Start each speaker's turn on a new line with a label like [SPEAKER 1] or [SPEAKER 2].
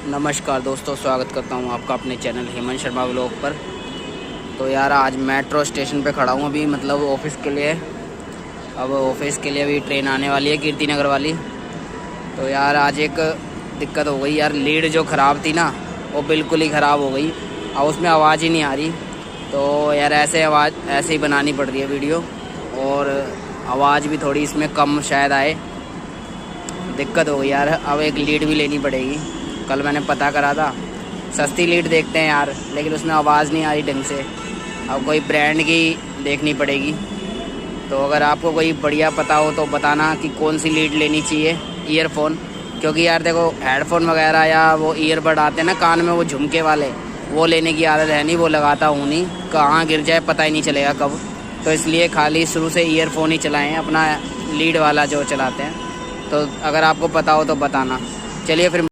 [SPEAKER 1] नमस्कार दोस्तों, स्वागत करता हूं आपका अपने चैनल हेमंत शर्मा व्लॉग पर। तो यार आज मेट्रो स्टेशन पे खड़ा हूं अभी, मतलब ऑफिस के लिए। अब ऑफिस के लिए अभी ट्रेन आने वाली है कीर्ति नगर वाली। तो यार आज एक दिक्कत हो गई यार, लीड जो ख़राब थी ना वो बिल्कुल ही ख़राब हो गई। अब उसमें आवाज़ ही नहीं आ रही। तो यार ऐसे ही बनानी पड़ रही है वीडियो, और आवाज़ भी थोड़ी इसमें कम शायद आए। दिक्कत हो गई यार, अब एक लीड भी लेनी पड़ेगी। कल मैंने पता करा था, सस्ती लीड देखते हैं यार, लेकिन उसमें आवाज़ नहीं आ रही ढंग से। अब कोई ब्रांड की देखनी पड़ेगी। तो अगर आपको कोई बढ़िया पता हो तो बताना कि कौन सी लीड लेनी चाहिए। ईयरफोन, क्योंकि यार देखो हेडफोन वगैरह या वो ईयरबड आते हैं ना कान में, वो झुमके वाले, वो लेने की आदत है नहीं, वो लगाता हूँ नहीं। कहाँ गिर जाए पता ही नहीं चलेगा कब। तो इसलिए खाली शुरू से ईयरफोन ही चलाएँ, अपना लीड वाला जो चलाते हैं। तो अगर आपको पता हो तो बताना। चलिए फिर।